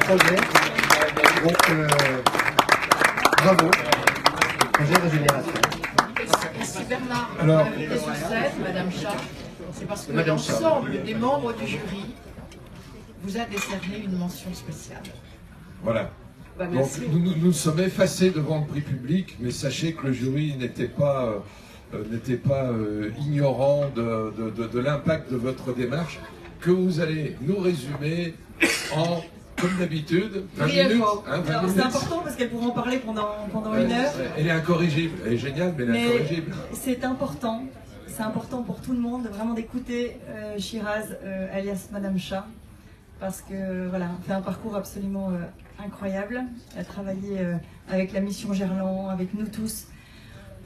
projet. Donc, bravo. Projet de régénération. Si Bernard Alors, a invité sur scène, Madame Chat, c'est parce que l'ensemble des membres du jury vous a décerné une mention spéciale. voilà. Bah, Donc merci. nous sommes effacés devant le prix public, mais sachez que le jury n'était pas ignorant de l'impact de votre démarche, que vous allez nous résumer en, comme d'habitude, 20 minutes. Hein, 20 Alors minutes. c'est important parce qu'elle pourra en parler pendant une heure. Elle est incorrigible, elle est géniale, mais elle est incorrigible. C'est important pour tout le monde vraiment d'écouter Shiraz, alias Madame Chat, parce que voilà, elle fait un parcours absolument incroyable. Elle a travaillé avec la mission Gerland, avec nous tous,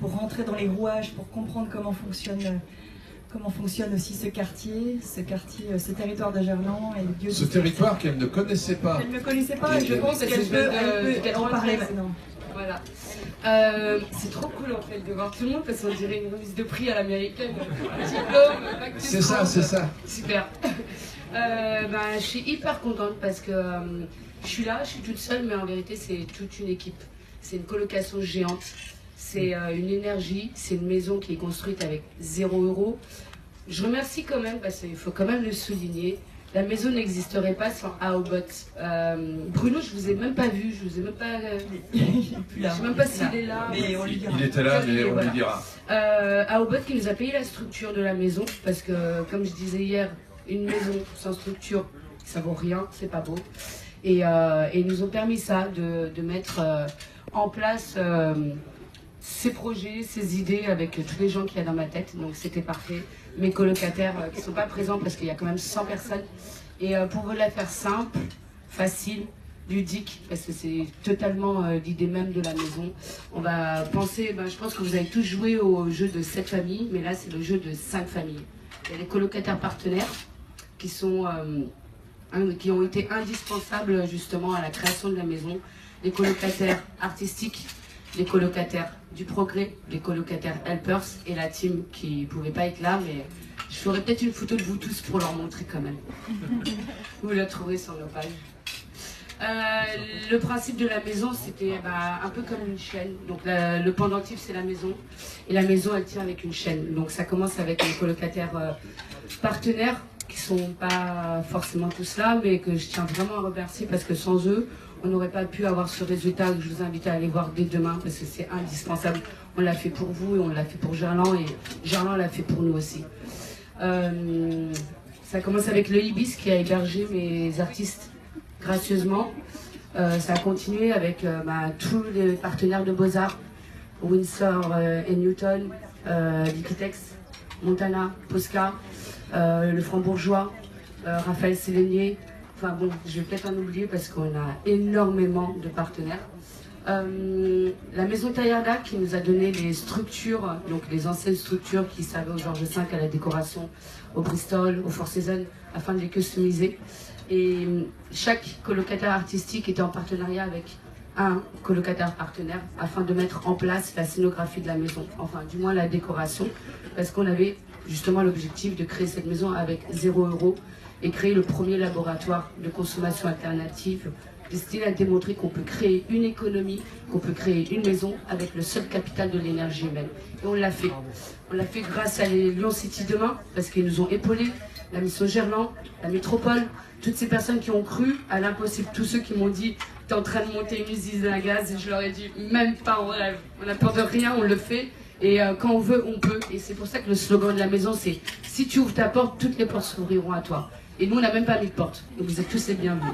pour rentrer dans les rouages, pour comprendre comment fonctionne aussi ce quartier, ce territoire de Gerland et le lieu. Ce territoire qu'elle ne connaissait pas. Elle ne connaissait pas et je pense qu'elle peut en parler maintenant. Voilà. C'est trop cool en fait de voir tout le monde parce qu'on dirait une remise de prix à l'américaine. Diplôme, C'est ça, c'est ça. Super. Je suis hyper contente parce que je suis là, je suis toute seule, mais en vérité c'est toute une équipe. C'est une colocation géante, c'est une énergie, c'est une maison qui est construite avec 0 €. Je remercie quand même, parce qu'il faut quand même le souligner, la maison n'existerait pas sans Aobot. Bruno, je vous ai même pas vu, je vous ai même pas. Je sais même pas s'il est là. Mais on lui dira. Il était là, mais on lui dira. Aobot qui nous a payé la structure de la maison, parce que, comme je disais hier, une maison sans structure, ça vaut rien, c'est pas beau. Et ils nous ont permis ça, de mettre en place ces projets, ces idées avec tous les gens qu'il y a dans ma tête. Donc c'était parfait. Mes colocataires qui ne sont pas présents parce qu'il y a quand même 100 personnes. Et pour vous la faire simple, facile, ludique, parce que c'est totalement l'idée même de la maison. On va penser, je pense que vous avez tous joué au jeu de 7 familles, mais là c'est le jeu de 5 familles. Il y a les colocataires partenaires qui ont été indispensables justement à la création de la maison. Les colocataires artistiques, les colocataires du progrès, les colocataires helpers et la team qui ne pouvaient pas être là, mais je ferai peut-être une photo de vous tous pour leur montrer quand même. Vous la trouverez sur nos pages. Le principe de la maison, c'était un peu comme une chaîne. Donc le pendentif, c'est la maison. Et la maison, elle tient avec une chaîne. Donc ça commence avec les colocataires partenaires, qui sont pas forcément tous là, mais que je tiens vraiment à remercier parce que sans eux, on n'aurait pas pu avoir ce résultat que je vous invite à aller voir dès demain parce que c'est indispensable. On l'a fait pour vous et on l'a fait pour Gerland et Gerland l'a fait pour nous aussi. Ça commence avec le Ibis qui a hébergé mes artistes gracieusement. Ça a continué avec tous les partenaires de Beaux-Arts, Windsor et Newton, Liquitex, Montana, Posca, le Franc-Bourgeois, Raphaël Sélénier. Enfin bon, je vais peut-être en oublier parce qu'on a énormément de partenaires. La maison Taillarda qui nous a donné les structures, donc les anciennes structures qui servaient au Georges V à la décoration, au Bristol, au Four Seasons, afin de les customiser. Et chaque colocataire artistique était en partenariat avec un colocataire partenaire afin de mettre en place la scénographie de la maison, enfin du moins la décoration, parce qu'on avait justement l'objectif de créer cette maison avec 0 € et créer le premier laboratoire de consommation alternative destiné à démontrer qu'on peut créer une économie, qu'on peut créer une maison avec le seul capital de l'énergie humaine. Et on l'a fait. On l'a fait grâce à les Lyon City Demain, parce qu'ils nous ont épaulés, la mission Gerland, la métropole, toutes ces personnes qui ont cru à l'impossible, tous ceux qui m'ont dit « t'es en train de monter une usine à gaz » et je leur ai dit « même pas en rêve, on n'a peur de rien, on le fait ». Et quand on veut, on peut. Et c'est pour ça que le slogan de la maison, c'est « si tu ouvres ta porte, toutes les portes s'ouvriront à toi ». Et nous, on n'a même pas mis de porte. Donc vous êtes tous les bienvenus.